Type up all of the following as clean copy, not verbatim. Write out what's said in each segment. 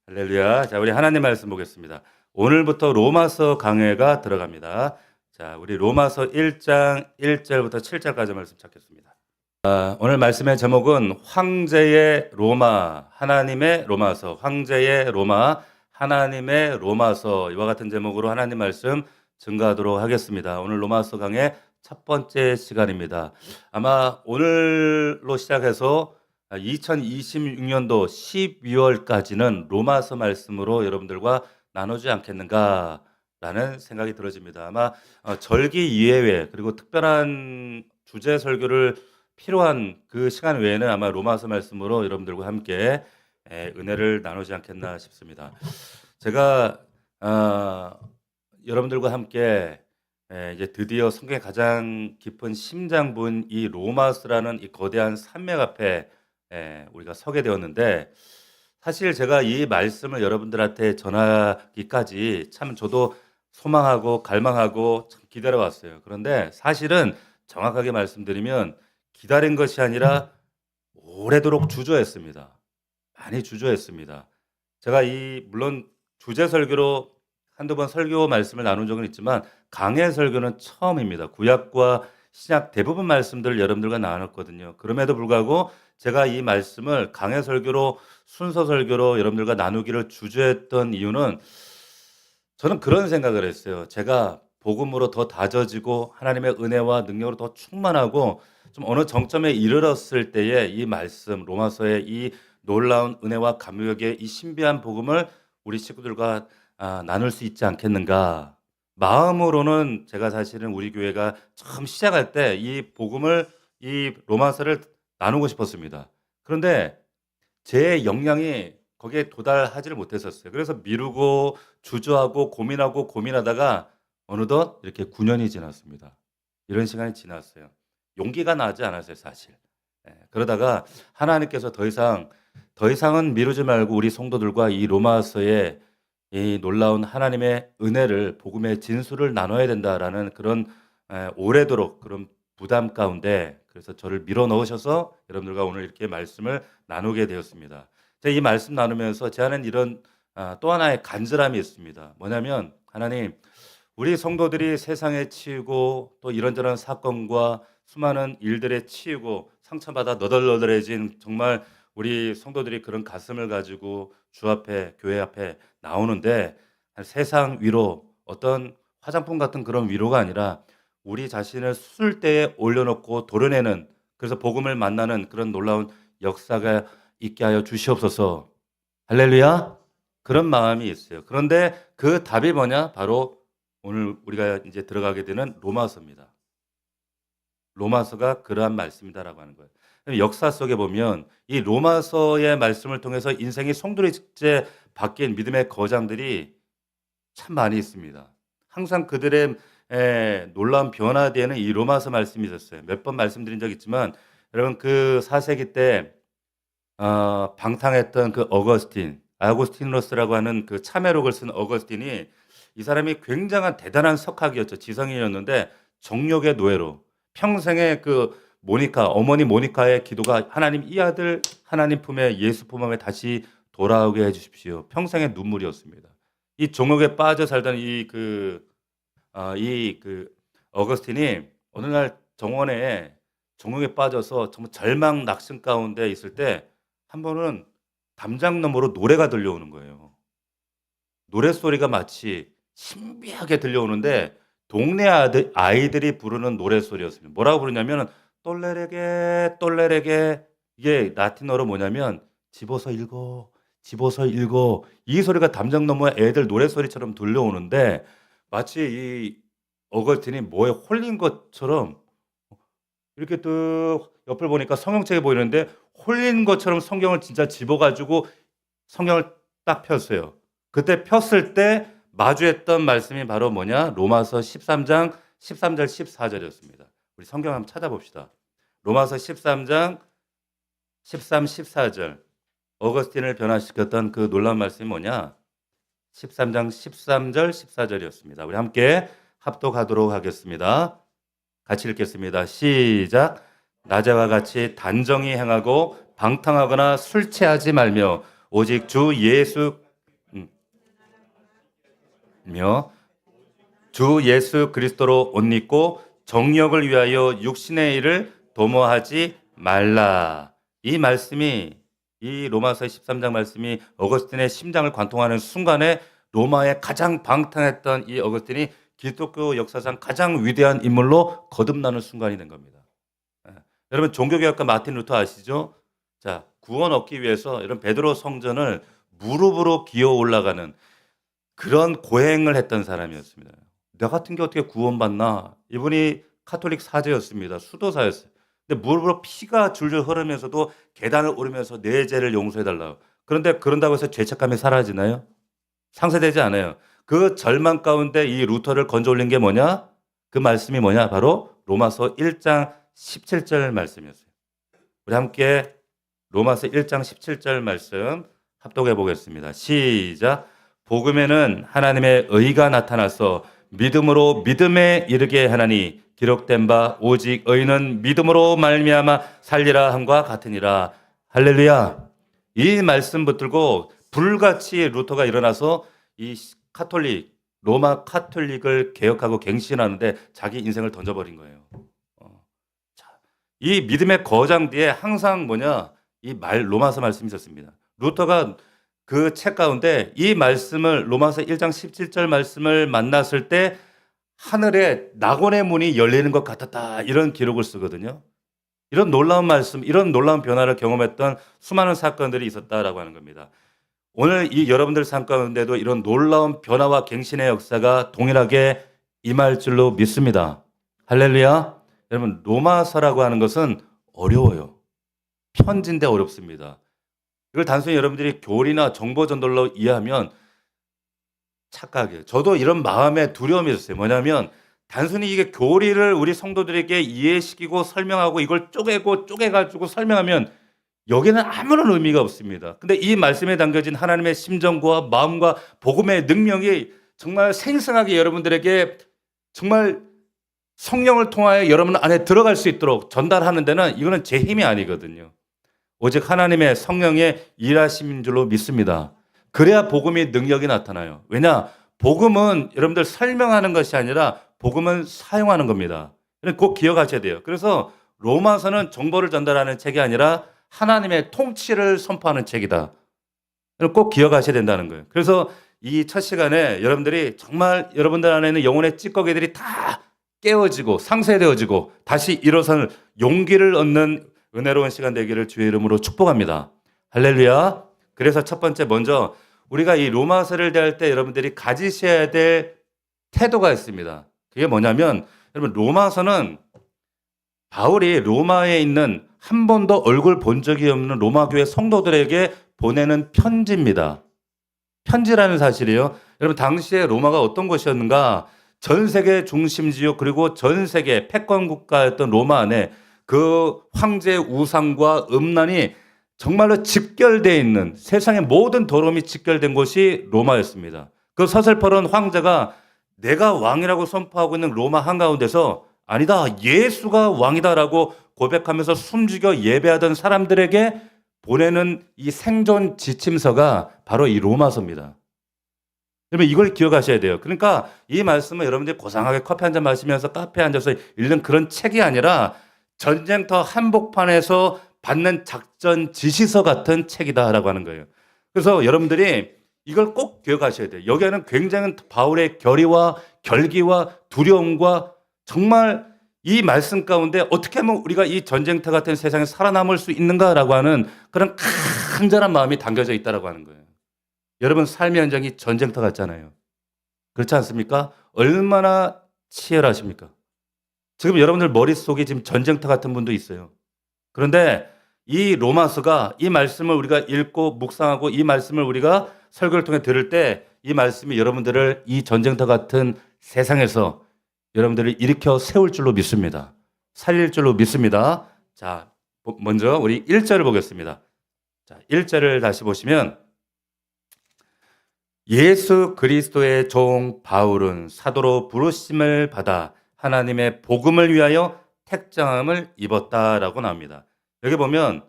할렐루야. 자, 우리 하나님 말씀 보겠습니다. 오늘부터 로마서 강해가 들어갑니다. 자, 우리 로마서 1장 1절부터 7절까지 말씀 찾겠습니다. 오늘 말씀의 제목은 황제의 로마, 하나님의 로마서, 황제의 로마, 하나님의 로마서, 이와 같은 제목으로 하나님 말씀 증거하도록 하겠습니다. 오늘 로마서 강의 첫 번째 시간입니다. 아마 오늘로 시작해서 2026년도 12월까지는 로마서 말씀으로 여러분들과 나누지 않겠는가라는 생각이 들어집니다. 아마 절기 이외에 그리고 특별한 주제 설교를 필요한 그 시간 외에는 아마 로마서 말씀으로 여러분들과 함께 은혜를 나누지 않겠나 싶습니다. 제가 여러분들과 함께 이제 드디어 성경의 가장 깊은 심장부인 이 로마서라는 이 거대한 산맥 앞에 우리가 서게 되었는데, 사실 제가 이 말씀을 여러분들한테 전하기까지 참 저도 소망하고 갈망하고 참 기다려왔어요. 그런데 사실은 정확하게 말씀드리면 기다린 것이 아니라 오래도록 주저했습니다. 많이 주저했습니다. 제가 물론 주제 설교로 한두 번 설교 말씀을 나눈 적은 있지만 강해 설교는 처음입니다. 구약과 신약 대부분 말씀들을 여러분들과 나눴거든요. 그럼에도 불구하고 제가 이 말씀을 강해 설교로 순서 설교로 여러분들과 나누기를 주저했던 이유는 저는 그런 생각을 했어요. 제가 복음으로 더 다져지고 하나님의 은혜와 능력으로 더 충만하고 좀 어느 정점에 이르렀을 때에 이 말씀 로마서의 이 놀라운 은혜와 감격의 이 신비한 복음을 우리 식구들과 나눌 수 있지 않겠는가. 마음으로는 제가 사실은 우리 교회가 처음 시작할 때 이 복음을 이 로마서를 나누고 싶었습니다. 그런데 제 역량이 거기에 도달하지를 못했었어요. 그래서 미루고 주저하고 고민하다가 어느덧 이렇게 9년이 지났습니다. 이런 시간이 지났어요. 용기가 나지 않았어요, 사실. 그러다가 하나님께서 더 이상은 미루지 말고 우리 성도들과 이 로마서의 이 놀라운 하나님의 은혜를 복음의 진수를 나눠야 된다라는 그런 오래도록 그런 부담 가운데 그래서 저를 밀어 넣으셔서 여러분들과 오늘 이렇게 말씀을 나누게 되었습니다. 제가 이 말씀 나누면서 제 안에 이런 또 하나의 간절함이 있습니다. 뭐냐면 하나님, 우리 성도들이 세상에 치이고 또 이런저런 사건과 수많은 일들에 치이고 상처받아 너덜너덜해진 정말 우리 성도들이 그런 가슴을 가지고 주 앞에 교회 앞에 나오는데 세상 위로 어떤 화장품 같은 그런 위로가 아니라 우리 자신을 수술대에 올려놓고 도려내는, 그래서 복음을 만나는 그런 놀라운 역사가 있게 하여 주시옵소서. 할렐루야. 그런 마음이 있어요. 그런데 그 답이 뭐냐? 바로 오늘 우리가 이제 들어가게 되는 로마서입니다. 로마서가 그러한 말씀이다라고 하는 거예요. 역사 속에 보면 이 로마서의 말씀을 통해서 인생이 송두리째 바뀐 믿음의 거장들이 참 많이 있습니다. 항상 그들의 놀라운 변화되는 이 로마서 말씀이 있었어요. 몇 번 말씀드린 적 있지만 여러분 그 4세기 때 방탕했던 그 아우구스티누스라고 하는 그 참회록을 쓴 어거스틴이, 이 사람이 굉장한 대단한 석학이었죠. 지성인이었는데 정욕의 노예로 평생의 그 어머니 모니카의 기도가 하나님, 이 아들 하나님 품에 예수 품에 다시 돌아오게 해주십시오. 평생의 눈물이었습니다. 이 정욕에 빠져 살던 어거스틴이 어느 날 정원에 정욕에 빠져서 정말 절망 낙심 가운데 있을 때 한 번은 담장 너머로 노래가 들려오는 거예요. 노래 소리가 마치 신비하게 들려오는데 동네 아이들이 부르는 노래 소리였습니다. 뭐라고 부르냐면 똘레레게 똘레레게, 이게 라틴어로 뭐냐면 집어서 읽어 이 소리가 담장 너머에 애들 노래 소리처럼 들려오는데 마치 이 어거스틴이 뭐에 홀린 것처럼 이렇게 또 옆을 보니까 성경책이 보이는데 홀린 것처럼 성경을 진짜 집어가지고 성경을 딱 폈어요. 그때 폈을 때 마주했던 말씀이 바로 뭐냐? 로마서 13장 13절 14절이었습니다. 우리 성경 한번 찾아봅시다. 로마서 13장 13, 14절. 어거스틴을 변화시켰던 그 놀라운 말씀이 뭐냐? 13장 13절 14절이었습니다. 우리 함께 합독하도록 하겠습니다. 같이 읽겠습니다. 시작. 낮에와 같이 단정히 행하고 방탕하거나 술 취하지 말며 오직 주 예수 주 예수 그리스도로 옷 입고 정력을 위하여 육신의 일을 도모하지 말라. 이 말씀이 이 로마서 13장 말씀이 어거스틴의 심장을 관통하는 순간에 로마의 가장 방탕했던 이 어거스틴이 기독교 역사상 가장 위대한 인물로 거듭나는 순간이 된 겁니다. 예. 여러분 종교개혁가 마틴 루터 아시죠? 자, 구원 얻기 위해서 이런 베드로 성전을 무릎으로 기어 올라가는 그런 고행을 했던 사람이었습니다. 나 같은 게 어떻게 구원받나? 이분이 카톨릭 사제였습니다. 수도사였어요. 근데 무릎으로 피가 줄줄 흐르면서도 계단을 오르면서 내 죄를 용서해 달라고. 그런데 그런다고 해서 죄책감이 사라지나요? 상쇄되지 않아요. 그 절망 가운데 이 루터를 건져 올린 게 뭐냐? 그 말씀이 뭐냐? 바로 로마서 1장 17절 말씀이었어요. 우리 함께 로마서 1장 17절 말씀 합독해 보겠습니다. 시작. 복음에는 하나님의 의가 나타나서 믿음으로 믿음에 이르게 하나니 기록된 바 오직 의인은 믿음으로 말미암아 살리라 함과 같으니라. 할렐루야. 이 말씀 붙들고 불같이 루터가 일어나서 이 카톨릭 로마 카톨릭을 개혁하고 갱신하는데 자기 인생을 던져버린 거예요. 자, 이 믿음의 거장 뒤에 항상 뭐냐? 이 로마서 말씀이 있었습니다. 루터가 그 책 가운데 이 말씀을 로마서 1장 17절 말씀을 만났을 때 하늘에 낙원의 문이 열리는 것 같았다. 이런 기록을 쓰거든요. 이런 놀라운 말씀, 이런 놀라운 변화를 경험했던 수많은 사건들이 있었다라고 하는 겁니다. 오늘 이 여러분들 삶 가운데도 이런 놀라운 변화와 갱신의 역사가 동일하게 임할 줄로 믿습니다. 할렐루야. 여러분 로마서라고 하는 것은 어려워요. 편지인데 어렵습니다. 이걸 단순히 여러분들이 교리나 정보 전달로 이해하면 착각이에요. 저도 이런 마음의 두려움이 있었어요. 뭐냐면 단순히 이게 교리를 우리 성도들에게 이해시키고 설명하고 이걸 쪼개가지고 설명하면 여기는 아무런 의미가 없습니다. 근데 이 말씀에 담겨진 하나님의 심정과 마음과 복음의 능력이 정말 생생하게 여러분들에게 정말 성령을 통하여 여러분 안에 들어갈 수 있도록 전달하는 데는 이거는 제 힘이 아니거든요. 오직 하나님의 성령의 일하심인 줄로 믿습니다. 그래야 복음의 능력이 나타나요. 왜냐? 복음은 여러분들 설명하는 것이 아니라 복음은 사용하는 겁니다. 꼭 기억하셔야 돼요. 그래서 로마서는 정보를 전달하는 책이 아니라 하나님의 통치를 선포하는 책이다. 꼭 기억하셔야 된다는 거예요. 그래서 이 첫 시간에 여러분들이 정말 여러분들 안에 있는 영혼의 찌꺼기들이 다 깨어지고 상쇄되어지고 다시 일어서는 용기를 얻는 은혜로운 시간 되기를 주의 이름으로 축복합니다. 할렐루야. 그래서 첫 번째 먼저 우리가 이 로마서를 대할 때 여러분들이 가지셔야 될 태도가 있습니다. 그게 뭐냐면 여러분 로마서는 바울이 로마에 있는 한 번도 얼굴 본 적이 없는 로마 교회 성도들에게 보내는 편지입니다. 편지라는 사실이요. 여러분 당시에 로마가 어떤 곳이었는가? 전 세계 중심지요. 그리고 전 세계 패권 국가였던 로마 안에 그 황제의 우상과 음란이 정말로 집결되어 있는 세상의 모든 더러움이 집결된 곳이 로마였습니다. 그 서슬퍼런 황제가 내가 왕이라고 선포하고 있는 로마 한가운데서 아니다, 예수가 왕이다라고 고백하면서 숨죽여 예배하던 사람들에게 보내는 이 생존 지침서가 바로 이 로마서입니다. 여러분 이걸 기억하셔야 돼요. 그러니까 이 말씀은 여러분들이 고상하게 커피 한잔 마시면서 카페에 앉아서 읽는 그런 책이 아니라 전쟁터 한복판에서 받는 작전 지시서 같은 책이다라고 하는 거예요. 그래서 여러분들이 이걸 꼭 기억하셔야 돼요. 여기에는 굉장히 바울의 결의와 결기와 두려움과 정말 이 말씀 가운데 어떻게 하면 우리가 이 전쟁터 같은 세상에 살아남을 수 있는가라고 하는 그런 간절한 마음이 담겨져 있다라고 하는 거예요. 여러분 삶의 현장이 전쟁터 같잖아요. 그렇지 않습니까? 얼마나 치열하십니까? 지금 여러분들 머릿속에 지금 전쟁터 같은 분도 있어요. 그런데 이 로마서가 이 말씀을 우리가 읽고 묵상하고 이 말씀을 우리가 설교를 통해 들을 때 이 말씀이 여러분들을 이 전쟁터 같은 세상에서 여러분들을 일으켜 세울 줄로 믿습니다. 살릴 줄로 믿습니다. 자, 먼저 우리 1절을 보겠습니다. 자, 1절을 다시 보시면 예수 그리스도의 종 바울은 사도로 부르심을 받아 하나님의 복음을 위하여 택정함을 입었다라고 나옵니다. 여기 보면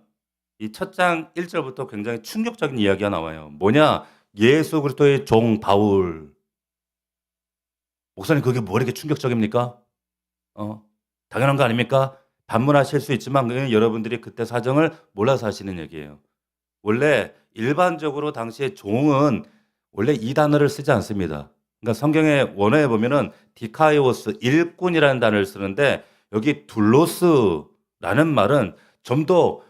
이 첫 장 1절부터 굉장히 충격적인 이야기가 나와요. 뭐냐? 예수 그리스도의 종 바울. 목사님 그게 뭐 이렇게 충격적입니까? 어 당연한 거 아닙니까? 반문하실 수 있지만 그건 여러분들이 그때 사정을 몰라서 하시는 얘기예요. 원래 일반적으로 당시에 종은 원래 이 단어를 쓰지 않습니다. 그러니까 성경의 원어에 보면은 디카이오스 일꾼이라는 단어를 쓰는데 여기 둘로스라는 말은 좀 더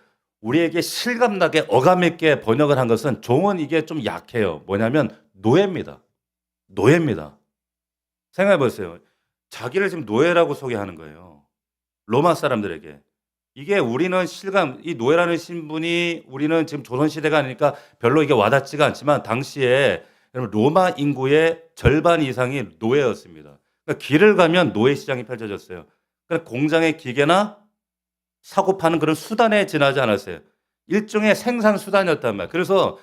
우리에게 실감나게 어감 있게 번역을 한 것은 종은 이게 좀 약해요. 뭐냐면 노예입니다. 노예입니다. 생각해 보세요. 자기를 지금 노예라고 소개하는 거예요. 로마 사람들에게. 이게 우리는 실감 이 노예라는 신분이 우리는 지금 조선 시대가 아니니까 별로 이게 와닿지가 않지만 당시에 여러분 로마 인구의 절반 이상이 노예였습니다. 그러니까 길을 가면 노예 시장이 펼쳐졌어요. 그러니까 공장의 기계나 사고 파는 그런 수단에 지나지 않았어요. 일종의 생산 수단이었단 말이에요. 그래서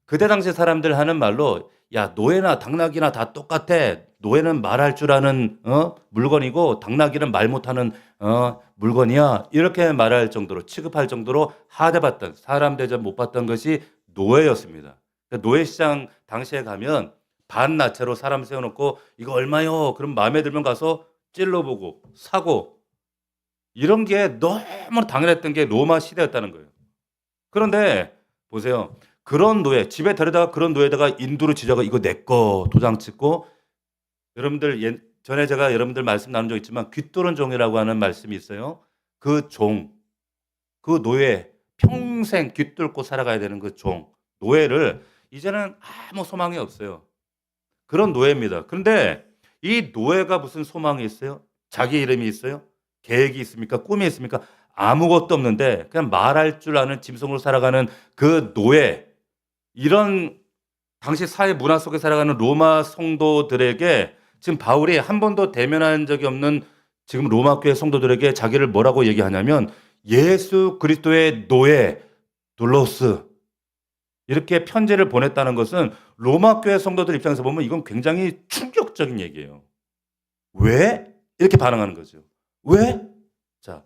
그때 당시 사람들 하는 말로 "야 노예나 당나귀나 다 똑같아. 노예는 말할 줄 아는 물건이고 당나귀는 말 못하는 물건이야." 이렇게 말할 정도로 취급할 정도로 하대받던 사람 대접 못 받던 것이 노예였습니다. 그러니까 노예 시장 당시에 가면 반나체로 사람 세워 놓고 "이거 얼마요?" 그럼 마음에 들면 가서 찔러 보고 사고 이런 게 너무 당연했던 게 로마 시대였다는 거예요. 그런데 보세요. 그런 노예 집에 데려다가 그런 노예에다가 인두로 지져가 "이거 내 거." 도장 찍고 여러분들 전에 제가 여러분들 말씀 나눈 적 있지만 귀뚫은 종이라고 하는 말씀이 있어요. 그 종, 그 노예 평생 귀뚫고 살아가야 되는 그 종, 노예를 이제는 아무 소망이 없어요. 그런 노예입니다. 그런데 이 노예가 무슨 소망이 있어요? 자기 이름이 있어요? 계획이 있습니까? 꿈이 있습니까? 아무것도 없는데 그냥 말할 줄 아는 짐승으로 살아가는 그 노예. 이런 당시 사회 문화 속에 살아가는 로마 성도들에게 지금 바울이 한 번도 대면한 적이 없는 지금 로마 교회 성도들에게 자기를 뭐라고 얘기하냐면 예수 그리스도의 노예 둘로스 이렇게 편지를 보냈다는 것은 로마 교회 성도들 입장에서 보면 이건 굉장히 충격적인 얘기예요. "왜?" 이렇게 반응하는 거죠. "왜?" 자,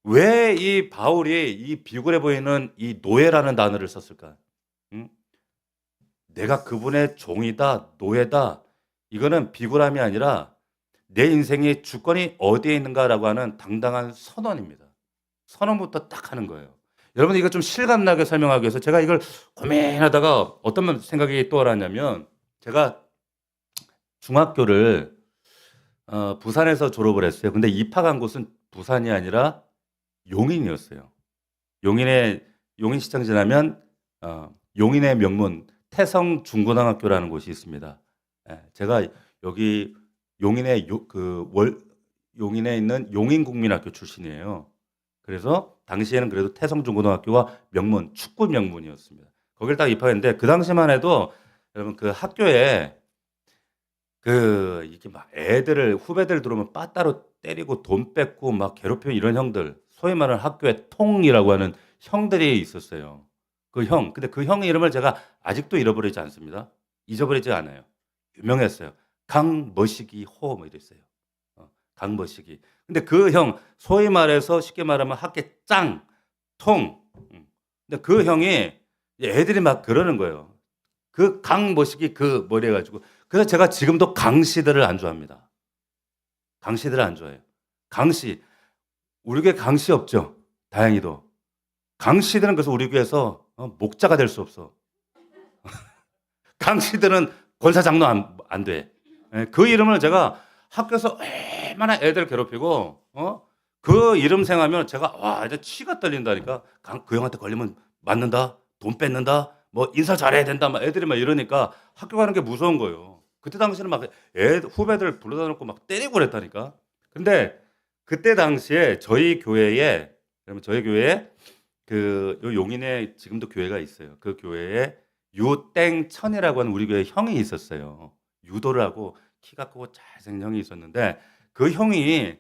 왜 이 바울이 이 비굴해 보이는 이 노예라는 단어를 썼을까? 음? 내가 그분의 종이다, 노예다. 이거는 비굴함이 아니라 내 인생의 주권이 어디에 있는가라고 하는 당당한 선언입니다. 선언부터 딱 하는 거예요. 여러분 이거 좀 실감나게 설명하기 위해서 제가 이걸 고민하다가 어떤 생각이 떠올랐냐면 제가 중학교를 부산에서 졸업을 했어요. 근데 입학한 곳은 부산이 아니라 용인이었어요. 용인에 용인시청 지나면 용인의 명문 태성중고등학교라는 곳이 있습니다. 예. 제가 여기 용인의 용인에 있는 용인국민학교 출신이에요. 그래서 당시에는 그래도 태성중고등학교가 명문 축구 명문이었습니다. 거길 딱 입학했는데 그 당시만 해도 여러분 그 학교에 이렇게 막 애들을 후배들 들어오면 빠따로 때리고 돈 뺏고 막 괴롭히는 이런 형들 소위 말하는 학교의 통이라고 하는 형들이 있었어요. 그 형. 근데 그 형의 이름을 제가 아직도 잃어버리지 않습니다. 잊어버리지 않아요. 유명했어요. 강머시기 호 뭐 이랬어요. 강머시기. 근데 그 형 소위 말해서 쉽게 말하면 학교 짱, 통. 근데 그 형이 애들이 막 그러는 거예요. 그 강머시기 뭐 이래 가지고 그래서 제가 지금도 강씨들을 안 좋아합니다. 강씨들을 안 좋아해요. 강씨. 우리 교회 강씨 없죠? 다행히도. 강씨들은 그래서 우리 교회에서 목자가 될 수 없어. 강씨들은 권사 장로 안 돼. 예, 그 이름을 제가 학교에서 얼마나 애들 괴롭히고 그 이름 생하면 제가 와 이제 치가 떨린다니까. 그 형한테 걸리면 맞는다. 돈 뺏는다. 뭐 인사 잘해야 된다. 막 애들이 막 이러니까 학교 가는 게 무서운 거예요. 그때 당시에는 막 후배들 불러다 놓고 막 때리고 그랬다니까. 근데 그때 당시에 저희 교회에 여러분 저희 교회에 요 용인에 지금도 교회가 있어요. 그 교회에 유땡천이라고 하는 우리 교회 형이 있었어요. 유도를 하고 키가 크고 잘생긴 형이 있었는데 그 형이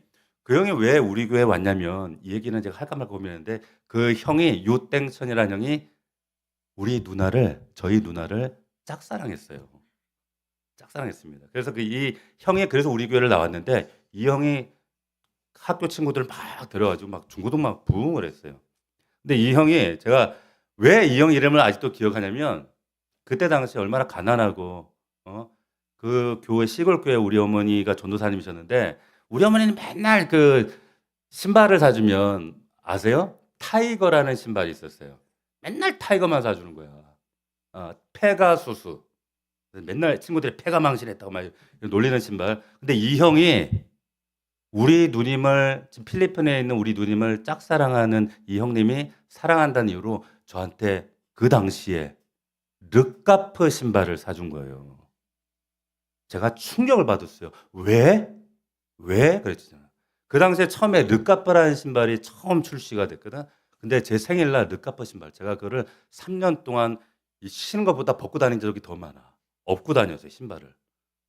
왜 우리 교회에 왔냐면 이 얘기는 제가 할까 말까 고민했는데 그 형이 유땡천이라는 형이 저희 누나를 짝사랑했어요. 짝사랑했습니다. 그래서 이 형이 그래서 우리 교회를 나왔는데 이 형이 학교 친구들 막 데려와 가지고 막 중고등 막 부흥을 했어요. 근데 이 형이 제가 왜 이 형 이름을 아직도 기억하냐면 그때 당시에 얼마나 가난하고 그 교회 시골 교회 우리 어머니가 전도사님이셨는데 우리 어머니는 맨날 그 신발을 사주면 아세요? 타이거라는 신발이 있었어요. 맨날 타이거만 사주는 거야. 페가수스. 맨날 친구들이 페가 망신했다고 막 놀리는 신발. 근데 이 형이 우리 누님을 지금 필리핀에 있는 우리 누님을 짝사랑하는 이 형님이 사랑한다는 이유로 저한테 그 당시에 르카프 신발을 사준 거예요. 제가 충격을 받았어요. 왜? 왜? 그랬잖아요. 그 당시에 처음에 르카프라는 신발이 처음 출시가 됐거든. 근데 제 생일날 르카프 신발 제가 그거를 3년 동안 신은 것보다 벗고 다닌 적이 더 많아. 업고 다녔어요, 신발을.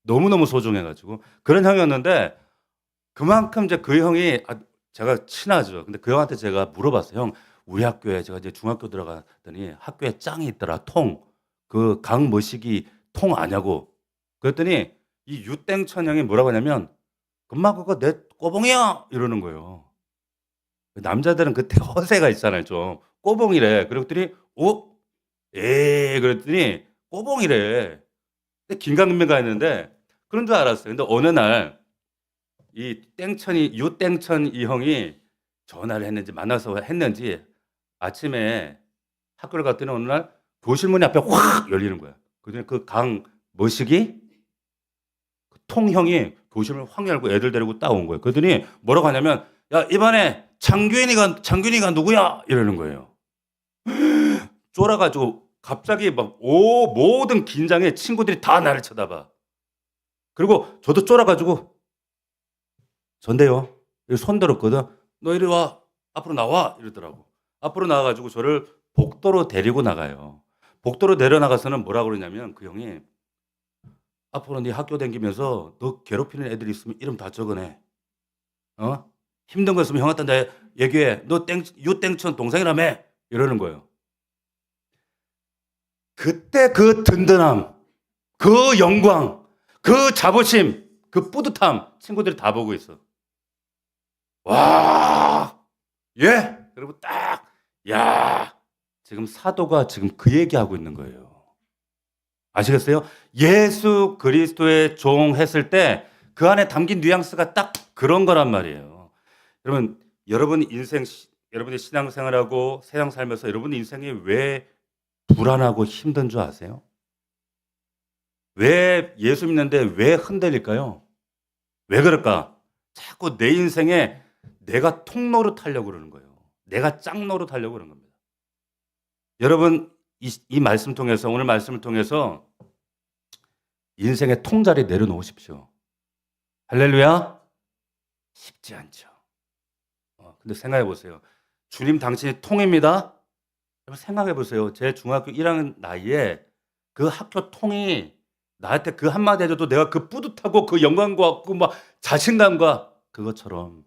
너무너무 소중해 가지고. 그런 형이었는데 그만큼 이제 그 형이 제가 친하죠. 근데 그 형한테 제가 물어봤어요. 형, 우리 학교에 제가 이제 중학교 들어갔더니 학교에 짱이 있더라. 통. 그 강머시기 통 아냐고. 그랬더니 이 유땡천 형이 뭐라고 하냐면 금방 그거 내 꼬봉이야 이러는 거예요. 남자들은 그 허세가 있잖아요, 좀. 꼬봉이래. 그랬더니 그랬더니 꼬봉이래. 근데 긴가민가 했는데 그런 줄 알았어요. 근데 어느 날 이 유땡천 이 형이 전화를 했는지 만나서 했는지 아침에 학교를 갔더니 어느 날 교실 문이 앞에 확 열리는 거야. 그랬더니 그 머시기 그 통형이 교실을 확 열고 애들 데리고 딱 온 거예요. 그랬더니 뭐라고 하냐면 야, 이번에 장균이가 누구야? 이러는 거예요. 쫄아가지고 갑자기 막 모든 긴장에 친구들이 다 나를 쳐다봐. 그리고 저도 쫄아가지고 전데요. 손 들었거든. 너 이리 와. 앞으로 나와. 이러더라고. 앞으로 나와가지고 저를 복도로 데리고 나가요. 복도로 내려나가서는 뭐라 그러냐면 그 형이 앞으로 네 학교 다니면서 너 괴롭히는 애들 있으면 이름 다 적어내. 힘든 거 있으면 형한테 얘기해. 너 유땡천 동생이라며. 이러는 거예요. 그때 그 든든함, 그 영광, 그 자부심, 그 뿌듯함 친구들이 다 보고 있어. 와, 예? 그리고 딱, 야, 지금 사도가 지금 그 얘기하고 있는 거예요. 아시겠어요? 예수 그리스도의 종 했을 때 그 안에 담긴 뉘앙스가 딱 그런 거란 말이에요. 여러분, 여러분이 신앙생활하고 세상 살면서 여러분 인생이 왜 불안하고 힘든 줄 아세요? 왜 예수 믿는데 왜 흔들릴까요? 왜 그럴까? 자꾸 내 인생에 내가 통로를 타려고 그러는 거예요. 내가 짝노로 타려고 그러는 겁니다. 여러분, 이 말씀 통해서, 오늘 말씀을 통해서 인생의 통자리 내려놓으십시오. 할렐루야? 쉽지 않죠. 근데 생각해 보세요. 주님 당신이 통입니다. 여러분 생각해 보세요. 제 중학교 1학년 나이에 그 학교 통이 나한테 그 한마디 해줘도 내가 그 뿌듯하고 그 영광과 그 막 자신감과 그것처럼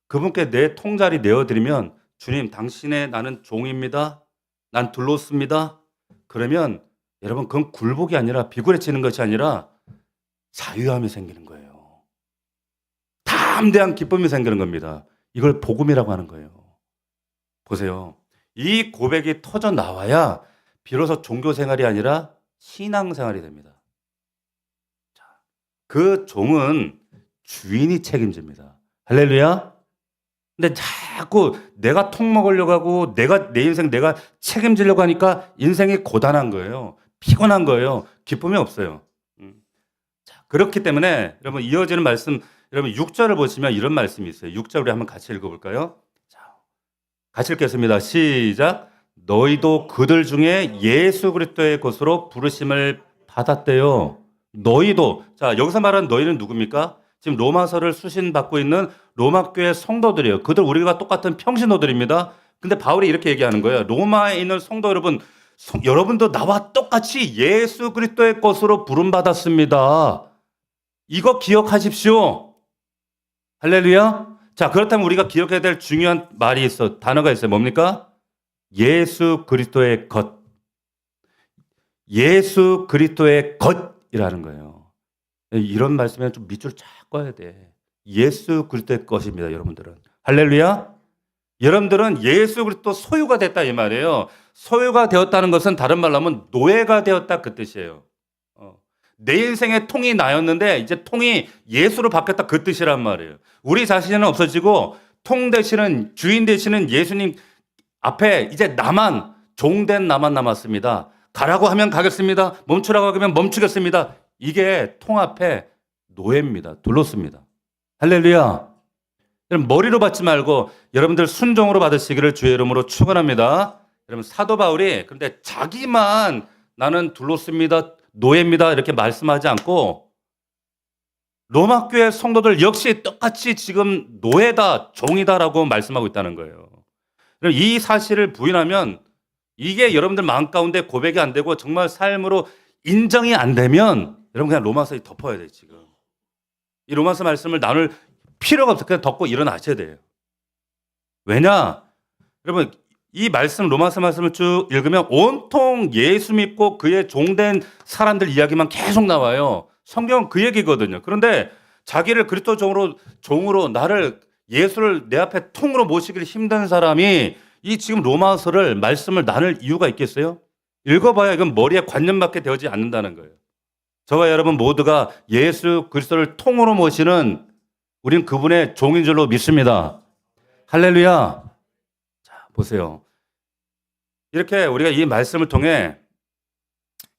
그분께 내 통자리 내어드리면 주님 당신의 나는 종입니다. 난 둘렀습니다. 그러면 여러분 그건 굴복이 아니라 비굴해지는 것이 아니라 자유함이 생기는 거예요. 담대한 기쁨이 생기는 겁니다. 이걸 복음이라고 하는 거예요. 보세요. 이 고백이 터져 나와야 비로소 종교 생활이 아니라 신앙 생활이 됩니다. 자, 그 종은 주인이 책임집니다. 할렐루야. 근데 자꾸 내가 통 먹으려고 하고 내 인생 내가 책임지려고 하니까 인생이 고단한 거예요. 피곤한 거예요. 기쁨이 없어요. 자, 그렇기 때문에 여러분 이어지는 말씀 여러분 6절을 보시면 이런 말씀이 있어요. 6절 우리 한번 같이 읽어볼까요? 자, 같이 읽겠습니다. 시작. 너희도 그들 중에 예수 그리스도의 것으로 부르심을 받았대요. 너희도. 자, 여기서 말하는 너희는 누굽니까? 지금 로마서를 수신받고 있는 로마교회 성도들이에요. 그들 우리가 똑같은 평신도들입니다. 근데 바울이 이렇게 얘기하는 거예요. 로마에 있는 성도 여러분, 여러분도 나와 똑같이 예수 그리스도의 것으로 부름받았습니다. 이거 기억하십시오. 할렐루야. 자, 그렇다면 우리가 기억해야 될 중요한 말이 있어. 단어가 있어요. 뭡니까? 예수 그리스도의 것. 예수 그리스도의 것이라는 거예요. 이런 말씀에 좀 밑줄 쫙 꺼야 돼. 예수 그리스도의 것입니다, 여러분들은. 할렐루야. 여러분들은 예수 그리스도 소유가 됐다 이 말이에요. 소유가 되었다는 것은 다른 말로 하면 노예가 되었다 그 뜻이에요. 내 인생의 통이 나였는데 이제 통이 예수로 바뀌었다, 그 뜻이란 말이에요. 우리 자신은 없어지고 통 되시는, 주인 되시는 예수님 앞에 이제 나만, 종된 나만 남았습니다. 가라고 하면 가겠습니다. 멈추라고 하면 멈추겠습니다. 이게 통 앞에 노예입니다. 둘러습니다. 할렐루야. 여러분, 머리로 받지 말고 여러분들 순종으로 받으시기를 주의 이름으로 축원합니다. 여러분, 사도 바울이 그런데 자기만 나는 둘러습니다, 노예입니다 이렇게 말씀하지 않고 로마 교회 성도들 역시 똑같이 지금 노예다, 종이다라고 말씀하고 있다는 거예요. 이 사실을 부인하면, 이게 여러분들 마음 가운데 고백이 안 되고 정말 삶으로 인정이 안 되면 여러분 그냥 로마서에 덮어야 돼요. 지금 이 로마서 말씀을 나눌 필요가 없어요. 그냥 덮고 일어나셔야 돼요. 왜냐? 여러분, 이 말씀, 로마서 말씀을 쭉 읽으면 온통 예수 믿고 그의 종된 사람들 이야기만 계속 나와요. 성경은 그 얘기거든요. 그런데 자기를 그리스도 종으로 나를, 예수를 내 앞에 통으로 모시기를 힘든 사람이 이 지금 로마서를 말씀을 나눌 이유가 있겠어요? 읽어봐야 이건 머리에 관념밖에 되어지 않는다는 거예요. 저와 여러분 모두가 예수 그리스도를 통으로 모시는, 우린 그분의 종인 줄로 믿습니다. 할렐루야. 자, 보세요. 이렇게 우리가 이 말씀을 통해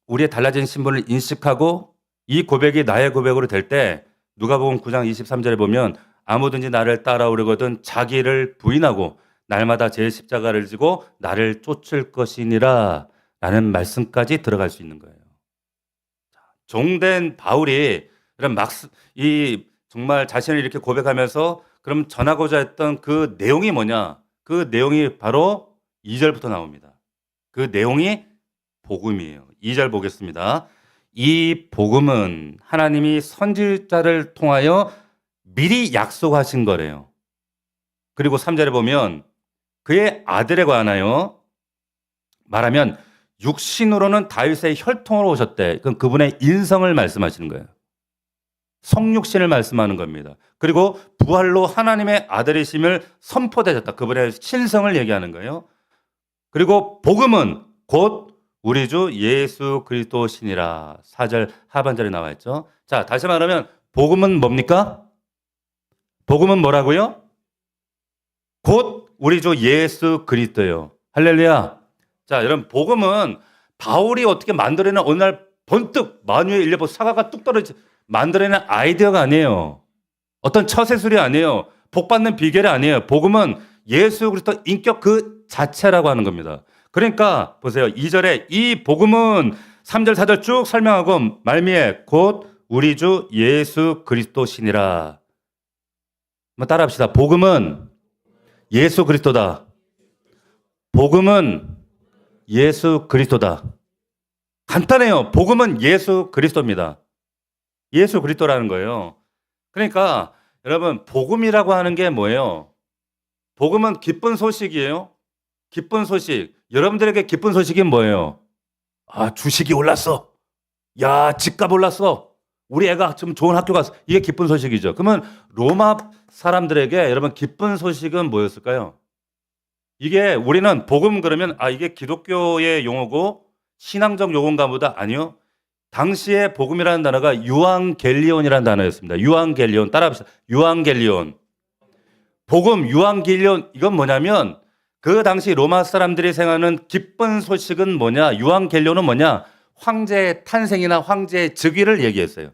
우리의 달라진 신분을 인식하고 이 고백이 나의 고백으로 될 때, 누가복음 9장 23절에 보면 아무든지 나를 따라오려거든 자기를 부인하고 날마다 제 십자가를 지고 나를 쫓을 것이니라 라는 말씀까지 들어갈 수 있는 거예요. 종된 바울이 이런 정말 자신을 이렇게 고백하면서 그럼 전하고자 했던 그 내용이 뭐냐? 그 내용이 바로 2절부터 나옵니다. 그 내용이 복음이에요. 2절 보겠습니다. 이 복음은 하나님이 선지자를 통하여 미리 약속하신 거래요. 그리고 3절에 보면 그의 아들에 관하여 말하면 육신으로는 다윗의 혈통으로 오셨대. 그건 그분의 인성을 말씀하시는 거예요. 성육신을 말씀하는 겁니다. 그리고 부활로 하나님의 아들이심을 선포되셨다. 그분의 신성을 얘기하는 거예요. 그리고 복음은 곧 우리 주 예수 그리스도시니라. 4절 하반절에 나와 있죠. 자, 다시 말하면 복음은 뭡니까? 복음은 뭐라고요? 곧 우리 주 예수 그리스도요. 할렐루야. 자, 여러분, 복음은 바울이 어떻게 만들어낸 어느 날 번뜩 마누에 일려보 사과가 뚝 떨어지 만들어낸 아이디어가 아니에요. 어떤 처세술이 아니에요. 복 받는 비결이 아니에요. 복음은 예수 그리스도 인격 그 자체라고 하는 겁니다. 그러니까 보세요. 2절에 이 복음은 3절 4절 쭉 설명하고 말미에 곧 우리 주 예수 그리스도시니라. 한번 따라합시다. 복음은 예수 그리스도다. 복음은 예수 그리스도다. 간단해요. 복음은 예수 그리스도입니다. 예수 그리스도라는 거예요. 그러니까 여러분, 복음이라고 하는 게 뭐예요? 복음은 기쁜 소식이에요. 기쁜 소식. 여러분들에게 기쁜 소식이 뭐예요? 아, 주식이 올랐어. 야, 집값 올랐어. 우리 애가 좀 좋은 학교 갔어. 이게 기쁜 소식이죠. 그러면 로마 사람들에게 여러분 기쁜 소식은 뭐였을까요? 이게 우리는 복음 그러면 이게 기독교의 용어고 신앙적 용어인가 보다. 아니요. 당시에 복음이라는 단어가 유앙겔리온이라는 단어였습니다. 유앙겔리온. 따라합시다. 유앙겔리온. 복음, 유앙겔리온. 이건 뭐냐면 그 당시 로마 사람들이 생각하는 기쁜 소식은 뭐냐? 유앙겔리온은 뭐냐? 황제의 탄생이나 황제의 즉위를 얘기했어요.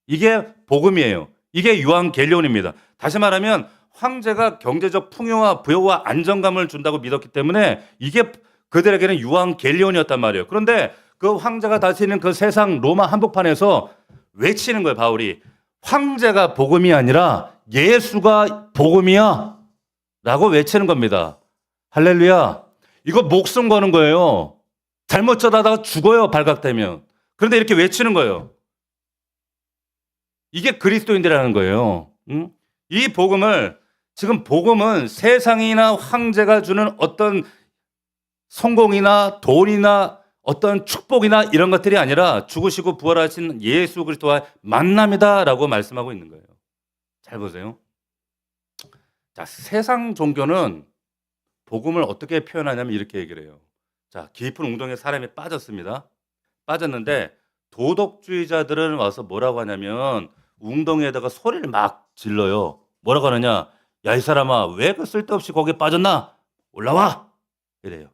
이게 복음이에요. 이게 유앙겔리온입니다. 다시 말하면 황제가 경제적 풍요와 부여와 안정감을 준다고 믿었기 때문에 이게 그들에게는 유앙겔리온이었단 말이에요. 그런데 그 황제가 다스리는 그 세상 로마 한복판에서 외치는 거예요, 바울이. 황제가 복음이 아니라 예수가 복음이야 라고 외치는 겁니다. 할렐루야. 이거 목숨 거는 거예요. 잘못 전하다가 죽어요, 발각되면. 그런데 이렇게 외치는 거예요. 이게 그리스도인들이라는 거예요. 응? 이 복음을, 지금 복음은 세상이나 황제가 주는 어떤 성공이나 돈이나 어떤 축복이나 이런 것들이 아니라 죽으시고 부활하신 예수 그리스도와의 만남이다라고 말씀하고 있는 거예요. 잘 보세요. 자, 세상 종교는 복음을 어떻게 표현하냐면 이렇게 얘기를 해요. 자, 깊은 웅덩이에 사람이 빠졌습니다. 빠졌는데 도덕주의자들은 와서 뭐라고 하냐면 웅덩이에다가 소리를 막 질러요. 뭐라고 하느냐? "야 이 사람아 왜 그 쓸데없이 거기에 빠졌나? 올라와!" 이래요.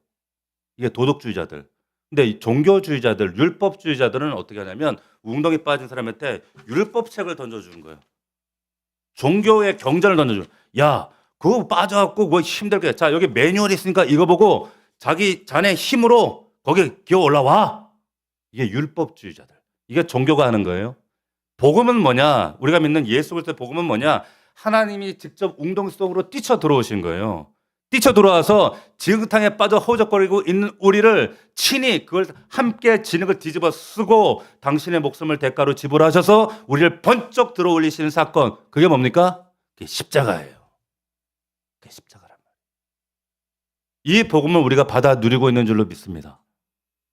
이게 도덕주의자들. 근데 이 종교주의자들, 율법주의자들은 어떻게 하냐면 웅덩이 빠진 사람한테 율법책을 던져주는 거예요. 종교의 경전을 던져줘요. "야 그거 빠져 갖고 뭐 힘들게 자 여기 매뉴얼이 있으니까 이거 보고 자네 힘으로 거기 기어 올라와." 이게 율법주의자들. 이게 종교가 하는 거예요. 복음은 뭐냐? 우리가 믿는 예수 그리스도의 복음은 뭐냐? 하나님이 직접 웅덩이 속으로 뛰쳐 들어오신 거예요. 뛰쳐 들어와서 지금탕에 빠져 허우적거리고 있는 우리를 친히 그걸 함께 진흙을 뒤집어 쓰고 당신의 목숨을 대가로 지불하셔서 우리를 번쩍 들어 올리시는 사건. 그게 뭡니까? 그게 십자가예요. 그게 십자가란 말이에요. 이 복음을 우리가 받아 누리고 있는 줄로 믿습니다.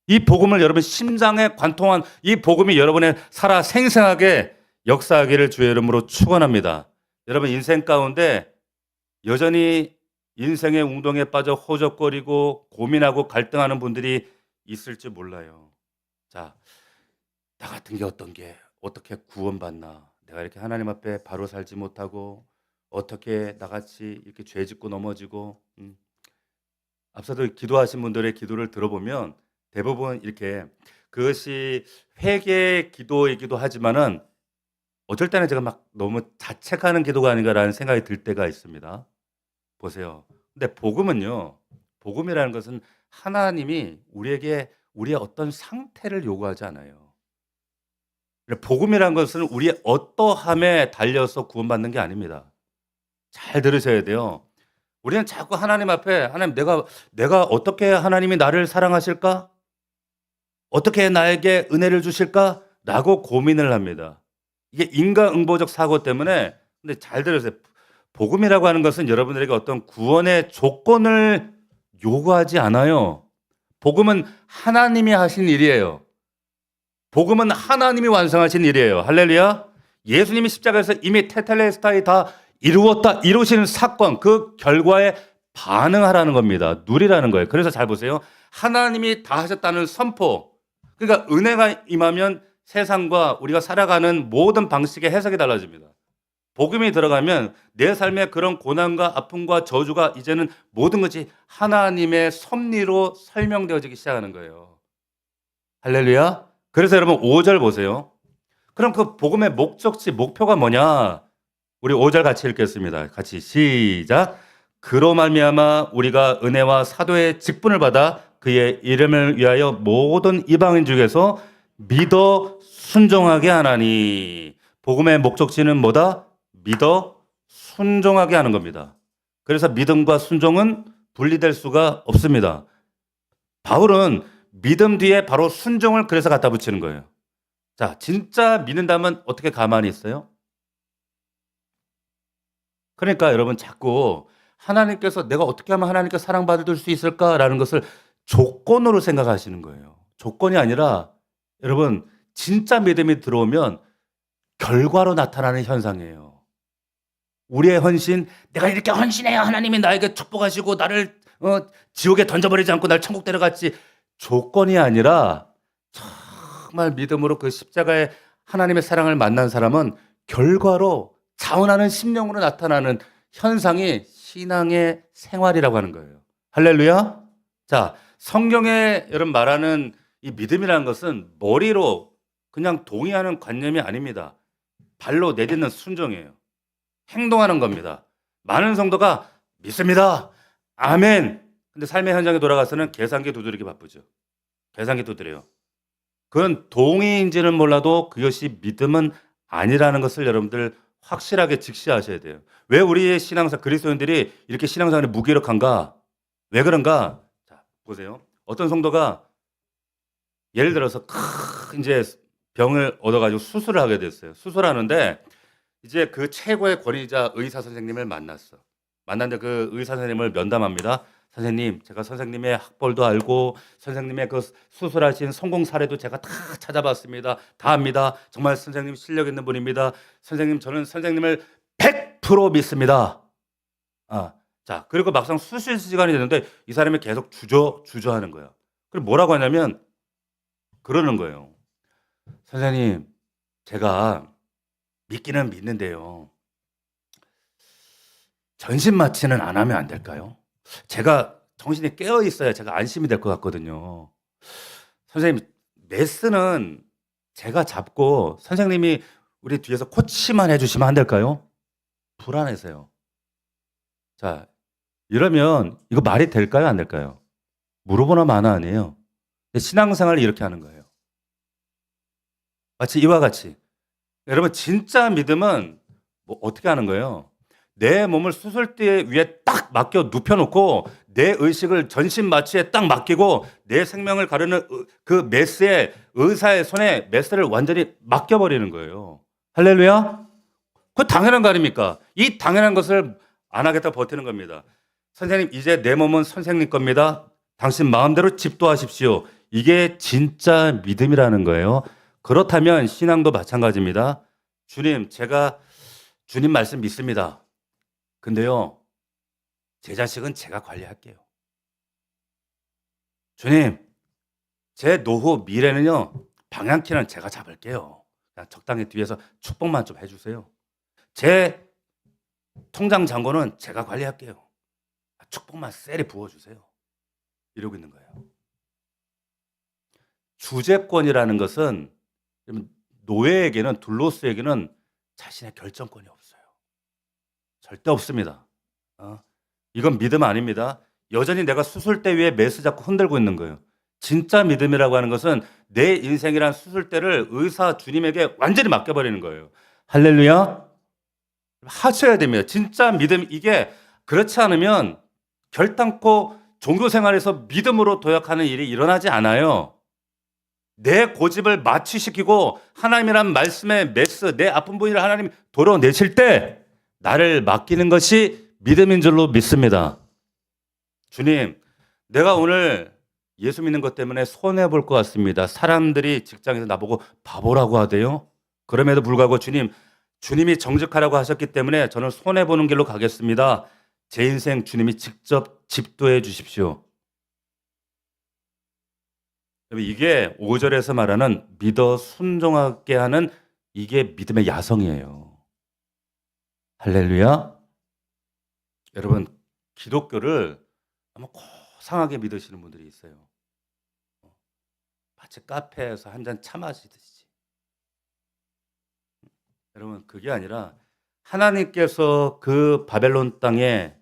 이 복음을 여러분 심장에 관통한 이 복음이 여러분의 살아 생생하게 역사하기를 주의 이름으로 축원합니다. 여러분 인생 가운데 여전히 인생의 웅덩이에 빠져 호적거리고 고민하고 갈등하는 분들이 있을지 몰라요. 자, 나 같은 게 어떻게 구원받나? 내가 이렇게 하나님 앞에 바로 살지 못하고 어떻게 나같이 이렇게 죄 짓고 넘어지고 앞서도 기도하신 분들의 기도를 들어보면 대부분 이렇게 그것이 회개의 기도이기도 하지만은 어쩔 때는 제가 막 너무 자책하는 기도가 아닌가라는 생각이 들 때가 있습니다. 보세요. 근데 복음은요. 복음이라는 것은 하나님이 우리에게 우리의 어떤 상태를 요구하지 않아요. 복음이라는 것은 우리의 어떠함에 달려서 구원받는 게 아닙니다. 잘 들으셔야 돼요. 우리는 자꾸 하나님 앞에 하나님 내가 어떻게 하나님이 나를 사랑하실까? 어떻게 나에게 은혜를 주실까? 라고 고민을 합니다. 이게 인과응보적 사고 때문에 근데 잘 들으세요. 복음이라고 하는 것은 여러분들에게 어떤 구원의 조건을 요구하지 않아요. 복음은 하나님이 하신 일이에요. 복음은 하나님이 완성하신 일이에요. 할렐루야. 예수님이 십자가에서 이미 테텔레스타이 다 이루시는 사건 그 결과에 반응하라는 겁니다. 누리라는 거예요. 그래서 잘 보세요. 하나님이 다 하셨다는 선포. 그러니까 은혜가 임하면 세상과 우리가 살아가는 모든 방식의 해석이 달라집니다. 복음이 들어가면 내 삶의 그런 고난과 아픔과 저주가 이제는 모든 것이 하나님의 섭리로 설명되어지기 시작하는 거예요. 할렐루야. 그래서 여러분 5절 보세요. 그럼 그 복음의 목적지 목표가 뭐냐? 우리 5절 같이 읽겠습니다. 같이 시작. 그로 말미암아 우리가 은혜와 사도의 직분을 받아 그의 이름을 위하여 모든 이방인 중에서 믿어 순종하게 하나니. 복음의 목적지는 뭐다? 믿어 순종하게 하는 겁니다. 그래서 믿음과 순종은 분리될 수가 없습니다. 바울은 믿음 뒤에 바로 순종을 그래서 갖다 붙이는 거예요. 자, 진짜 믿는다면 어떻게 가만히 있어요? 그러니까 여러분 자꾸 하나님께서 내가 어떻게 하면 하나님께 사랑받을 수 있을까라는 것을 조건으로 생각하시는 거예요. 조건이 아니라 여러분 진짜 믿음이 들어오면 결과로 나타나는 현상이에요. 우리의 헌신, 내가 이렇게 헌신해야 하나님이 나에게 축복하시고 나를 지옥에 던져버리지 않고 날 천국 데려갔지. 조건이 아니라 정말 믿음으로 그 십자가의 하나님의 사랑을 만난 사람은 결과로 자원하는 심령으로 나타나는 현상이 신앙의 생활이라고 하는 거예요. 할렐루야. 자, 성경에 여러분 말하는 이 믿음이라는 것은 머리로 그냥 동의하는 관념이 아닙니다. 발로 내딛는 순종이에요. 행동하는 겁니다. 많은 성도가 믿습니다. 아멘. 근데 삶의 현장에 돌아가서는 계산기 두드리기 바쁘죠. 계산기 두드려요. 그건 동의인지는 몰라도 그것이 믿음은 아니라는 것을 여러분들 확실하게 직시하셔야 돼요. 왜 우리의 신앙사 그리스도인들이 이렇게 신앙생활이 무기력한가? 왜 그런가? 자, 보세요. 어떤 성도가 예를 들어서 이제 병을 얻어가지고 수술을 하게 됐어요. 수술하는데 이제 그 최고의 권위자 의사 선생님을 만났어. 만났는데 그 의사 선생님을 면담합니다. 선생님, 제가 선생님의 학벌도 알고 선생님의 그 수술하신 성공 사례도 제가 다 찾아봤습니다. 다 압니다. 정말 선생님 실력 있는 분입니다. 선생님, 저는 선생님을 100% 믿습니다. 자, 그리고 막상 수술 시간이 됐는데 이 사람이 계속 주저하는 거야. 그리고 뭐라고 하냐면 그러는 거예요. 선생님, 제가 믿기는 믿는데요. 전신 마취는 안 하면 안 될까요? 제가 정신이 깨어 있어야 제가 안심이 될 것 같거든요. 선생님, 메스는 제가 잡고 선생님이 우리 뒤에서 코치만 해주시면 안 될까요? 불안해서요. 자, 이러면 이거 말이 될까요? 안 될까요? 물어보나 마나 아니에요. 신앙생활을 이렇게 하는 거예요. 마치 이와 같이. 여러분, 진짜 믿음은 뭐 어떻게 하는 거예요? 내 몸을 수술대 위에 딱 맡겨 눕혀놓고 내 의식을 전신 마취에 딱 맡기고 내 생명을 가르는 그 메스의 의사의 손에 메스를 완전히 맡겨버리는 거예요. 할렐루야? 그거 당연한 거 아닙니까? 이 당연한 것을 안 하겠다 버티는 겁니다. 선생님, 이제 내 몸은 선생님 겁니다. 당신 마음대로 집도하십시오. 이게 진짜 믿음이라는 거예요. 그렇다면 신앙도 마찬가지입니다. 주님, 제가 주님 말씀 믿습니다. 근데요, 제 자식은 제가 관리할게요. 주님, 제 노후 미래는요, 방향키는 제가 잡을게요. 그냥 적당히 뒤에서 축복만 좀 해주세요. 제 통장 잔고는 제가 관리할게요. 축복만 쎄리 부어주세요. 이러고 있는 거예요. 주재권이라는 것은 노예에게는, 둘로스에게는 자신의 결정권이 없어요. 절대 없습니다. 이건 믿음 아닙니다. 여전히 내가 수술대 위에 메스 잡고 흔들고 있는 거예요. 진짜 믿음이라고 하는 것은 내 인생이란 수술대를 의사 주님에게 완전히 맡겨버리는 거예요. 할렐루야. 하셔야 됩니다. 진짜 믿음, 이게 그렇지 않으면 결단코 종교생활에서 믿음으로 도약하는 일이 일어나지 않아요. 내 고집을 마취시키고 하나님이란 말씀의 메스, 내 아픈 부위를 하나님이 도려내실 때 나를 맡기는 것이 믿음인 줄로 믿습니다. 주님, 내가 오늘 예수 믿는 것 때문에 손해볼 것 같습니다. 사람들이 직장에서 나보고 바보라고 하대요. 그럼에도 불구하고 주님이 정직하라고 하셨기 때문에 저는 손해보는 길로 가겠습니다. 제 인생 주님이 직접 집도해 주십시오. 이게 5절에서 말하는 믿어 순종하게 하는, 이게 믿음의 야성이에요. 할렐루야. 여러분, 기독교를 너무 고상하게 믿으시는 분들이 있어요. 마치 카페에서 한 잔 차 마시듯이. 여러분, 그게 아니라 하나님께서 그 바벨론 땅에,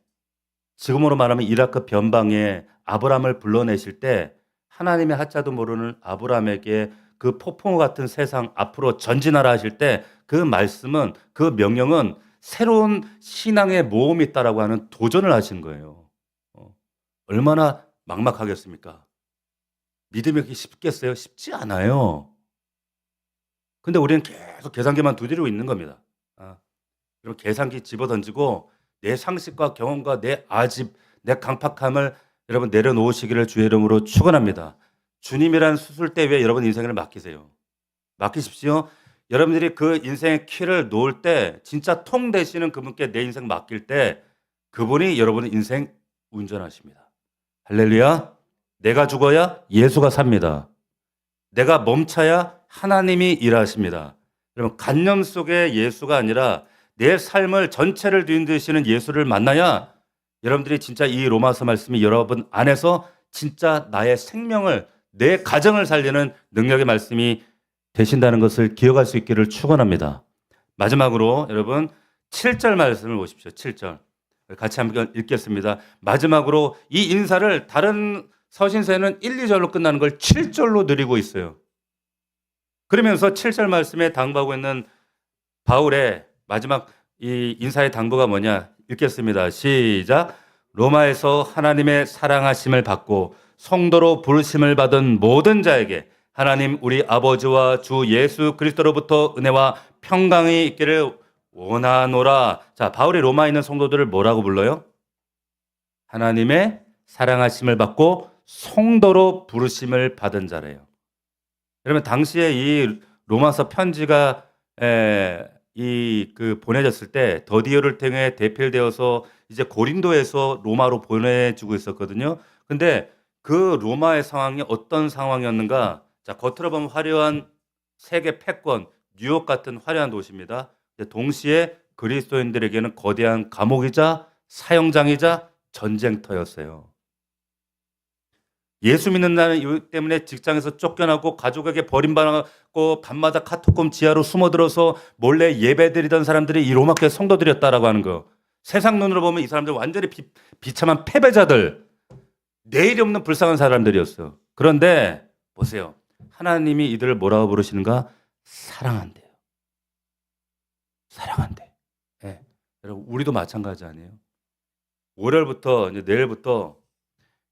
지금으로 말하면 이라크 변방에 아브라함을 불러내실 때 하나님의 하자도 모르는 아브라함에게 그 폭풍우 같은 세상 앞으로 전진하라 하실 때 그 말씀은, 그 명령은 새로운 신앙의 모험이 있다라고 하는 도전을 하신 거예요. 얼마나 막막하겠습니까? 믿음이 쉽겠어요? 쉽지 않아요. 근데 우리는 계속 계산기만 두드리고 있는 겁니다. 그럼 계산기 집어던지고 내 상식과 경험과 내 아집, 내 강팍함을 여러분 내려놓으시기를 주의 이름으로 축원합니다. 주님이란 수술대 위에 여러분 인생을 맡기세요. 맡기십시오. 여러분들이 그 인생의 키를 놓을 때, 진짜 통 되시는 그분께 내 인생 맡길 때 그분이 여러분의 인생 운전하십니다. 할렐루야. 내가 죽어야 예수가 삽니다. 내가 멈춰야 하나님이 일하십니다. 여러분, 관념 속의 예수가 아니라 내 삶을 전체를 뒤흔드시는 예수를 만나야 여러분들이 진짜 이 로마서 말씀이 여러분 안에서 진짜 나의 생명을, 내 가정을 살리는 능력의 말씀이 되신다는 것을 기억할 수 있기를 축원합니다. 마지막으로 여러분 7절 말씀을 보십시오. 7절. 같이 한번 읽겠습니다. 마지막으로 이 인사를 다른 서신서에는 1, 2절로 끝나는 걸 7절로 드리고 있어요. 그러면서 7절 말씀에 당부하고 있는 바울의 마지막 이 인사의 당부가 뭐냐? 읽겠습니다. 시작. 로마에서 하나님의 사랑하심을 받고 성도로 부르심을 받은 모든 자에게 하나님 우리 아버지와 주 예수 그리스도로부터 은혜와 평강이 있기를 원하노라. 자, 바울이 로마에 있는 성도들을 뭐라고 불러요? 하나님의 사랑하심을 받고 성도로 부르심을 받은 자래요. 여러분, 당시에 이 로마서 편지가 보내졌을 때 더디오를 통해 대필되어서 이제 고린도에서 로마로 보내지고 있었거든요. 근데 그 로마의 상황이 어떤 상황이었는가? 자, 겉으로 보면 화려한 세계 패권, 뉴욕 같은 화려한 도시입니다. 근데 동시에 그리스도인들에게는 거대한 감옥이자 사형장이자 전쟁터였어요. 예수 믿는 나는 이유 때문에 직장에서 쫓겨나고 가족에게 버림받고 밤마다 카토콤 지하로 숨어들어서 몰래 예배드리던 사람들이 이 로마 교회 성도들이었다라고 하는 거. 세상 눈으로 보면 이 사람들 완전히 비참한 패배자들, 내일이 없는 불쌍한 사람들이었어요. 그런데 보세요. 하나님이 이들을 뭐라고 부르시는가? 사랑한대요. 사랑한대. 예. 여러분 우리도 마찬가지 아니에요? 월요일부터 이제 내일부터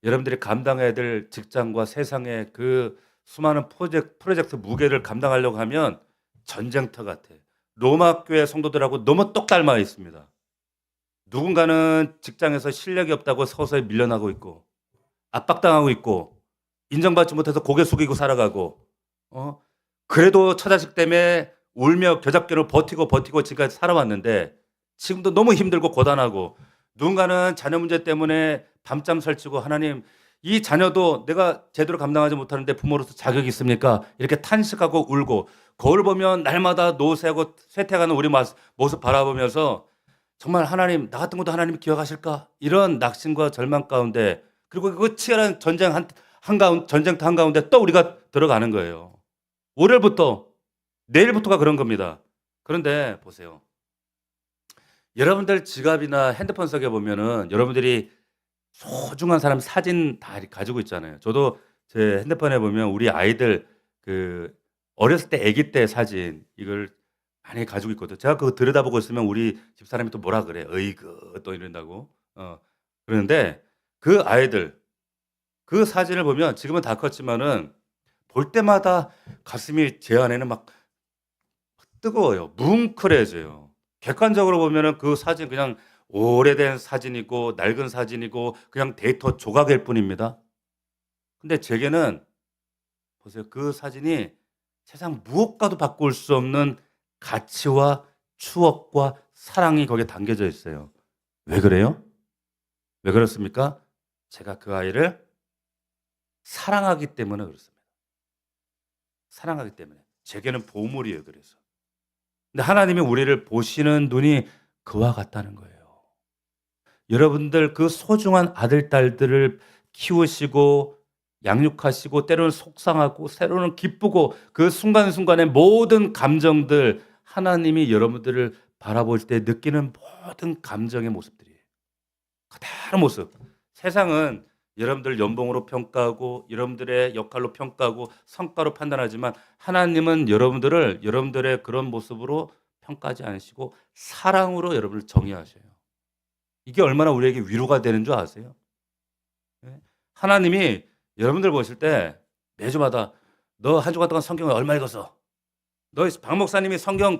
여러분들이 감당해야 될 직장과 세상의 그 수많은 프로젝트 무게를 감당하려고 하면 전쟁터 같아. 로마 교회 성도들하고 너무 똑 닮아 있습니다. 누군가는 직장에서 실력이 없다고 서서히 밀려나고 있고 압박당하고 있고 인정받지 못해서 고개 숙이고 살아가고 어 그래도 처자식 때문에 울며 겨잡기로 버티고 지금까지 살아왔는데 지금도 너무 힘들고 고단하고 누군가는 자녀 문제 때문에 밤잠 설치고 하나님 이 자녀도 내가 제대로 감당하지 못하는데 부모로서 자격이 있습니까? 이렇게 탄식하고 울고 거울 보면 날마다 노쇠하고 쇠퇴하는 우리 모습 바라보면서 정말 하나님 나 같은 것도 하나님이 기억하실까? 이런 낙심과 절망 가운데 그리고 그 치열한 전쟁 전쟁터 한가운데 또 우리가 들어가는 거예요. 월요일부터 내일부터가 그런 겁니다. 그런데 보세요. 여러분들 지갑이나 핸드폰 속에 보면은 여러분들이 소중한 사람 사진 다 이렇게 가지고 있잖아요. 저도 제 핸드폰에 보면 우리 아이들 그 어렸을 때 아기 때 사진 이걸 많이 가지고 있거든요. 제가 그거 들여다보고 있으면 우리 집사람이 또 뭐라 그래. "어이구." 또 이런다고. 그러는데 그 아이들 그 사진을 보면 지금은 다 컸지만은 볼 때마다 가슴이 제 안에는 막 뜨거워요. 뭉클해져요. 객관적으로 보면은 그 사진 그냥 오래된 사진이고 낡은 사진이고 그냥 데이터 조각일 뿐입니다. 근데 제게는 보세요. 그 사진이 세상 무엇과도 바꿀 수 없는 가치와 추억과 사랑이 거기에 담겨져 있어요. 왜 그래요? 왜 그렇습니까? 제가 그 아이를 사랑하기 때문에 그렇습니다. 사랑하기 때문에. 제게는 보물이에요, 그래서. 근데 하나님이 우리를 보시는 눈이 그와 같다는 거예요. 여러분들 그 소중한 아들, 딸들을 키우시고 양육하시고 때로는 속상하고 때로는 기쁘고 그 순간순간의 모든 감정들 하나님이 여러분들을 바라볼 때 느끼는 모든 감정의 모습들이에요. 그대로 모습. 세상은 여러분들 연봉으로 평가하고 여러분들의 역할로 평가하고 성과로 판단하지만 하나님은 여러분들을 여러분들의 그런 모습으로 평가하지 않으시고 사랑으로 여러분을 정의하셔요. 이게 얼마나 우리에게 위로가 되는 줄 아세요? 예. 하나님이 여러분들 보실 때 매주마다 "너 한 주간 동안 성경을 얼마 읽었어? 너 박 목사님이 성경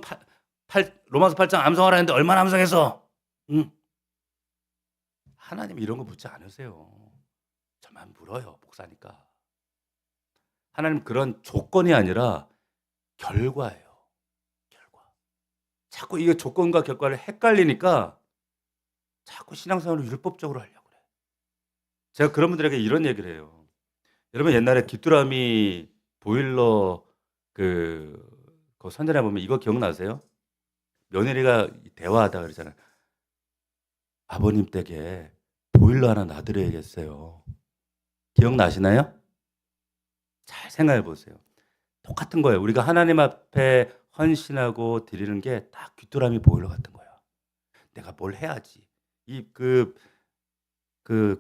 로마서 8장 암송하라 했는데 얼마나 암송했어?" 응. 하나님이 이런 거 묻지 않으세요. 저만 물어요, 목사니까. 하나님 그런 조건이 아니라 결과예요, 결과. 자꾸 이게 조건과 결과를 헷갈리니까 자꾸 신앙생활을 율법적으로 하려고 그래. 제가 그런 분들에게 이런 얘기를 해요. 여러분 옛날에 귀뚜라미 보일러 그 선전해 보면 이거 기억나세요? 며느리가 대화하다가 그러잖아요. "아버님 댁에 보일러 하나 놔 드려야겠어요." 기억나시나요? 잘 생각해 보세요. 똑같은 거예요. 우리가 하나님 앞에 헌신하고 드리는 게 딱 귀뚜라미 보일러 같은 거예요. 내가 뭘 해야지. 이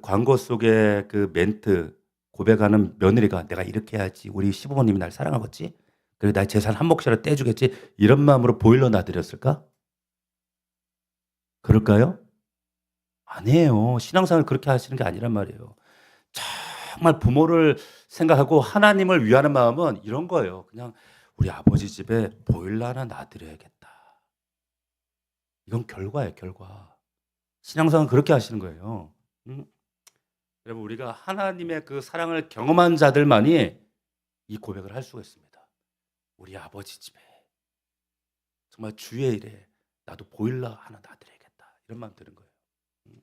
광고 속의 그 멘트 고백하는 며느리가 '내가 이렇게 해야지. 우리 시부모님이 날 사랑하겠지. 그리고 나의 재산 한 몫이라도 떼 주겠지.' 이런 마음으로 보일러 놔 드렸을까? 그럴까요? 아니에요. 신앙생활을 그렇게 하시는 게 아니란 말이에요. 정말 부모를 생각하고 하나님을 위하는 마음은 이런 거예요. 그냥 '우리 아버지 집에 보일러 하나 놔 드려야겠다.' 이건 결과예요, 결과. 신앙생활은 그렇게 하시는 거예요. 음. 여러분 우리가 하나님의 그 사랑을 경험한 자들만이 이 고백을 할 수가 있습니다. 우리 아버지 집에 정말 주의 일에 나도 보일러 하나 놔드려야겠다. 이런 마음 드는 거예요. 음.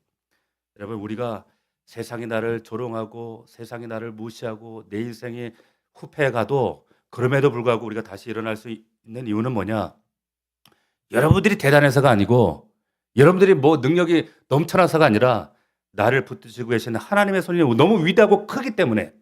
여러분 우리가 세상이 나를 조롱하고 세상이 나를 무시하고 내 인생이 후패해 가도 그럼에도 불구하고 우리가 다시 일어날 수 있는 이유는 뭐냐? 여러분들이 대단해서가 아니고 여러분들이 뭐 능력이 넘쳐나서가 아니라 나를 붙드시고 계시는 하나님의 손이 너무 위대하고 크기 때문에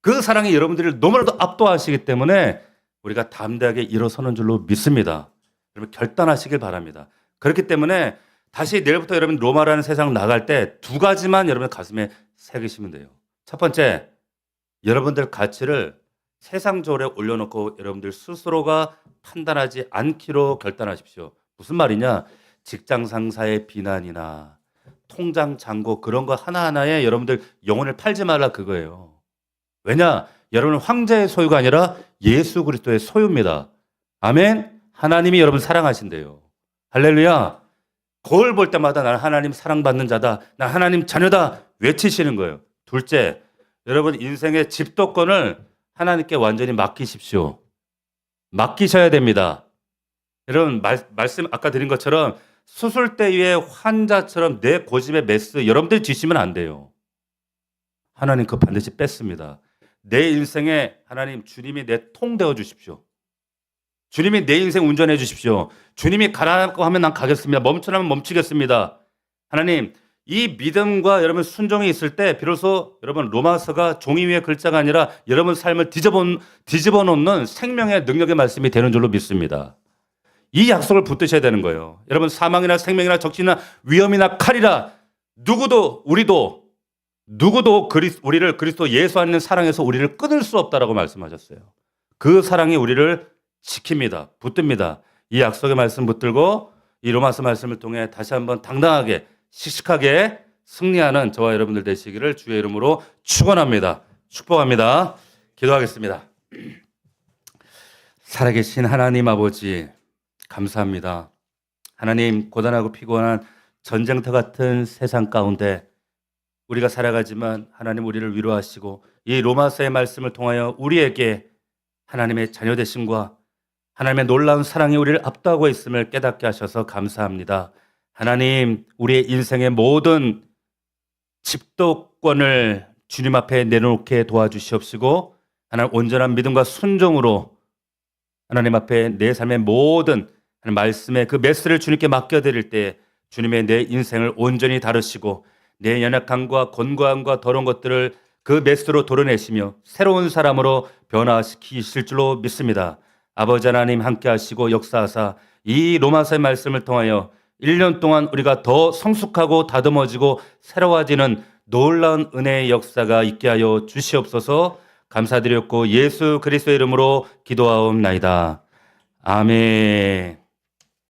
그 사랑이 여러분들을 너무나도 압도하시기 때문에 우리가 담대하게 일어서는 줄로 믿습니다. 여러분 결단하시길 바랍니다. 그렇기 때문에 다시 내일부터 여러분 로마라는 세상 나갈 때 두 가지만 여러분 가슴에 새기시면 돼요. 첫 번째, 여러분들 가치를 세상적으로 올려놓고 여러분들 스스로가 판단하지 않기로 결단하십시오. 무슨 말이냐? 직장 상사의 비난이나 통장 잔고 그런 거 하나하나에 여러분들 영혼을 팔지 말라 그거예요. 왜냐? 여러분은 황제의 소유가 아니라 예수 그리스도의 소유입니다. 아멘. 하나님이 여러분 사랑하신대요. 할렐루야. 거울 볼 때마다 나는 하나님 사랑받는 자다. 나 하나님 자녀다. 외치시는 거예요. 둘째, 여러분 인생의 집도권을 하나님께 완전히 맡기십시오. 맡기셔야 됩니다. 여러분 말씀 아까 드린 것처럼 수술대 위에 환자처럼 내 고집의 메스 여러분들이 쥐시면 안 돼요. 하나님 그거 반드시 뺐습니다. 내 인생에 하나님 주님이 내 통 되어 주십시오. 주님이 내 인생 운전해 주십시오. 주님이 가라고 하면 난 가겠습니다. 멈추라면 멈추겠습니다. 하나님 이 믿음과 여러분 순종이 있을 때 비로소 여러분 로마서가 종이 위에 글자가 아니라 여러분 삶을 뒤집어 놓는 생명의 능력의 말씀이 되는 줄로 믿습니다. 이 약속을 붙드셔야 되는 거예요. 여러분 사망이나 생명이나 적신이나 위험이나 칼이라 누구도 우리를 그리스도 예수 안에 있는 사랑에서 우리를 끊을 수 없다라고 말씀하셨어요. 그 사랑이 우리를 지킵니다. 붙듭니다. 이 약속의 말씀 붙들고 이 로마서 말씀을 통해 다시 한번 당당하게 씩씩하게 승리하는 저와 여러분들 되시기를 주의 이름으로 축원합니다. 축복합니다. 기도하겠습니다. 살아계신 하나님 아버지 감사합니다. 하나님 고단하고 피곤한 전쟁터 같은 세상 가운데 우리가 살아가지만 하나님 우리를 위로하시고 이 로마서의 말씀을 통하여 우리에게 하나님의 자녀 되심과 하나님의 놀라운 사랑이 우리를 압도하고 있음을 깨닫게 하셔서 감사합니다. 하나님 우리의 인생의 모든 집도권을 주님 앞에 내놓게 도와주시옵시고 하나님 온전한 믿음과 순종으로 하나님 앞에 내 삶의 모든 말씀의 그 메시지를 주님께 맡겨드릴 때 주님의 내 인생을 온전히 다루시고 내 연약함과 곤고함과 더러운 것들을 그 메시지로 도려내시며 새로운 사람으로 변화시키실 줄로 믿습니다. 아버지 하나님 함께 하시고 역사하사 이 로마서의 말씀을 통하여 1년 동안 우리가 더 성숙하고 다듬어지고 새로워지는 놀라운 은혜의 역사가 있게 하여 주시옵소서. 감사드렸고 예수 그리스도의 이름으로 기도하옵나이다. 아멘.